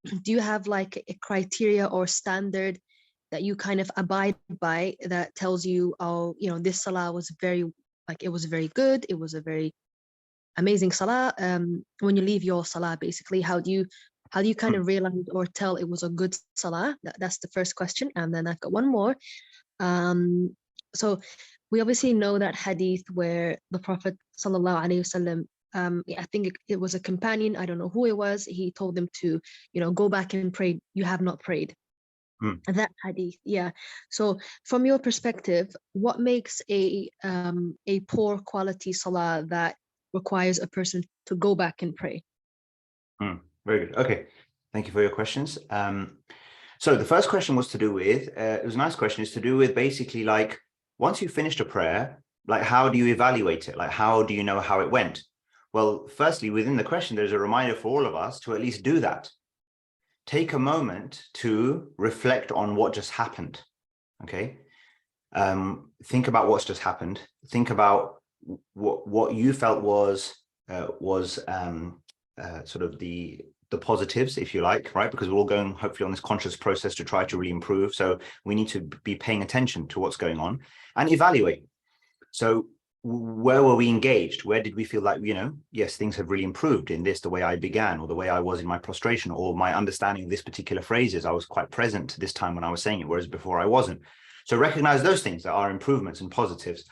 do you have like a criteria or standard that you kind of abide by that tells you, oh, you know, this salah was very, like, it was very good, it was a very amazing salah. When you leave your salah, basically, how do you kind Hmm. of realize or tell it was a good salah? That's the first question. And then I've got one more. So we obviously know that hadith where the Prophet sallallahu alaihi wasallam, I think it was a companion, I don't know who it was, he told them to, you know, go back and pray, you have not prayed. Hmm. That hadith, yeah. So from your perspective, what makes a poor quality salah that requires a person to go back and pray? Hmm. Very good. Okay. Thank you for your questions. So the first question was to do with, it was a nice question, is to do with basically like, once you finished a prayer, like how do you evaluate it? Like how do you know how it went? Well, firstly, within the question, there's a reminder for all of us to at least do that. Take a moment to reflect on what just happened, okay? Think about what's just happened. Think about what you felt was sort of the positives, if you like, right? Because we're all going hopefully on this conscious process to try to really improve. So we need to be paying attention to what's going on and evaluate. So where were we engaged? Where did we feel like, you know, yes, things have really improved in this, the way I began, or the way I was in my prostration, or my understanding of this particular phrases. I was quite present this time when I was saying it, whereas before I wasn't. So recognize those things that are improvements and positives.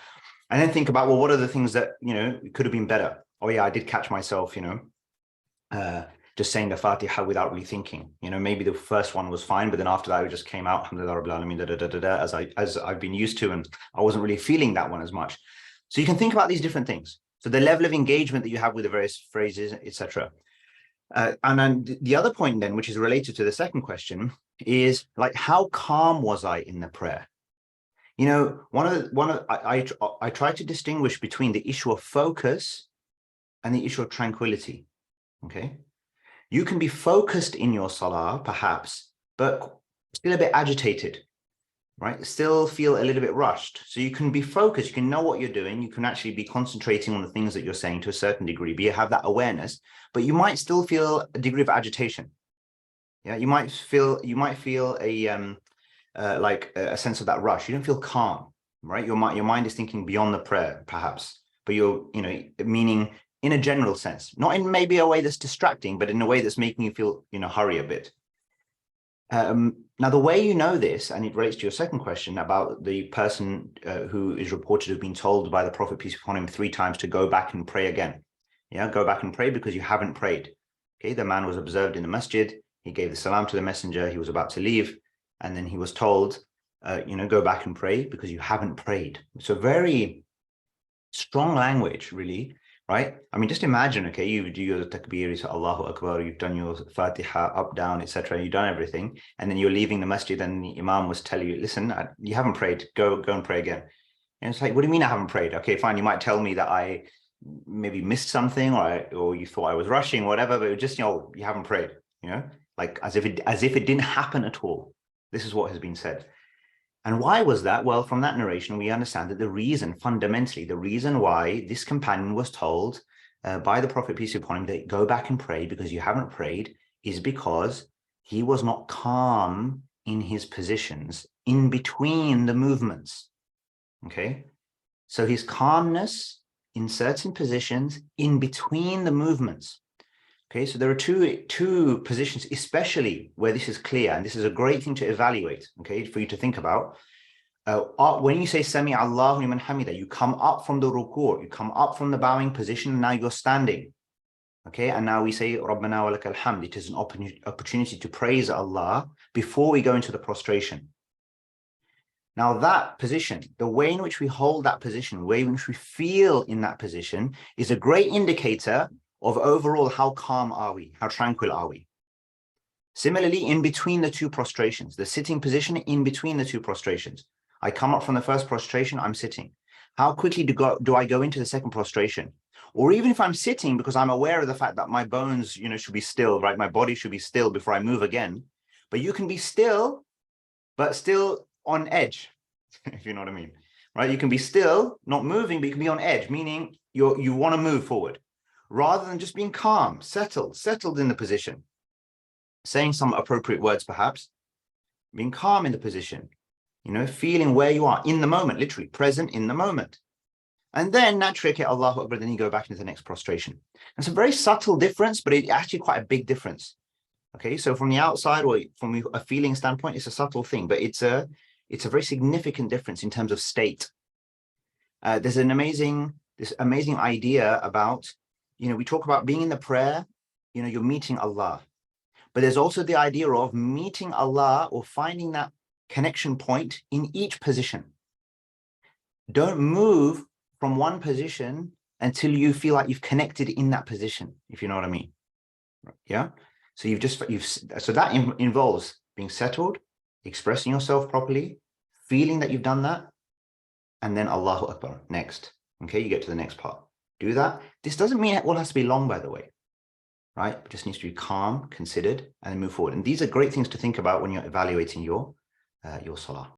And then think about, well, what are the things that, you know, could have been better? Oh yeah, I did catch myself, you know, just saying the Fatiha without really thinking. You know, maybe the first one was fine, but then after that, it just came out, alhamdulillah, rabbil alameen, da, da, da, da, da, as I've been used to, and I wasn't really feeling that one as much. So you can think about these different things. So the level of engagement that you have with the various phrases, etc. And then the other point then, which is related to the second question, is like, how calm was I in the prayer? You know, I try to distinguish between the issue of focus and the issue of tranquility. Okay, you can be focused in your salah, perhaps, but still a bit agitated, right? Still feel a little bit rushed. So you can be focused, you can know what you're doing, you can actually be concentrating on the things that you're saying to a certain degree, but you have that awareness, but you might still feel a degree of agitation. Yeah, you might feel a like a sense of that rush. You don't feel calm, right? Your mind is thinking beyond the prayer, perhaps, but you're, you know, meaning in a general sense, not in maybe a way that's distracting, but in a way that's making you feel, you know, hurry a bit. Now, the way you know this, and it relates to your second question about the person who is reported to have been told by the Prophet, peace be upon him, 3 times to go back and pray again. Yeah, go back and pray because you haven't prayed. Okay, the man was observed in the masjid. He gave the salam to the messenger. He was about to leave. And then he was told, you know, go back and pray because you haven't prayed. So very strong language, really, right? I mean, just imagine, okay, you do your takbir, to Allahu Akbar, you've done your Fatiha up, down, etc. You've done everything. And then you're leaving the masjid and the imam was telling you, listen, you haven't prayed, go and pray again. And it's like, what do you mean I haven't prayed? Okay, fine. You might tell me that I maybe missed something, or you thought I was rushing, whatever, but it was just, you know, you haven't prayed, you know, like as if it didn't happen at all. This is what has been said. And why was that? Well, from that narration, we understand that the reason, fundamentally, the reason why this companion was told by the Prophet, peace be upon him, that go back and pray because you haven't prayed, is because he was not calm in his positions in between the movements. Okay, so his calmness in certain positions in between the movements. Okay, so there are two positions, especially where this is clear, and this is a great thing to evaluate, okay, for you to think about. When you say Sami Allahu liman hamida, you come up from the ruku', you come up from the bowing position, and now you're standing. Okay, and now we say Rabbana wa lakal hamd. It is an opportunity to praise Allah before we go into the prostration. Now that position, the way in which we hold that position, the way in which we feel in that position is a great indicator of overall how calm are we, how tranquil are we. Similarly, in between the two prostrations, the sitting position in between the two prostrations. I come up from the first prostration, I'm sitting. How quickly do I go into the second prostration? Or even if I'm sitting, because I'm aware of the fact that my bones, you know, should be still, right? My body should be still before I move again. But you can be still, but still on edge, if you know what I mean, right? You can be still, not moving, but you can be on edge, meaning you want to move forward, rather than just being calm, settled in the position. saying some appropriate words, perhaps, being calm in the position, feeling where you are in the moment, literally present in the moment. And then naturally, okay, Allahu Akbar, then you go back into the next prostration. It's a very subtle difference, but it's actually quite a big difference. Okay, so from the outside or from a feeling standpoint, it's a subtle thing, but it's a very significant difference in terms of state. There's this amazing idea about, we talk about being in the prayer, you're meeting Allah. But there's also the idea of meeting Allah or finding that connection point in each position. Don't move from one position until you feel like you've connected in that position, if you know what I mean. Yeah. So so that involves being settled, expressing yourself properly, feeling that you've done that, and then Allahu Akbar next. Okay, you get to the next part. Do that. This doesn't mean it all has to be long, by the way. Right? It just needs to be calm, considered, and move forward. And these are great things to think about when you're evaluating your salah.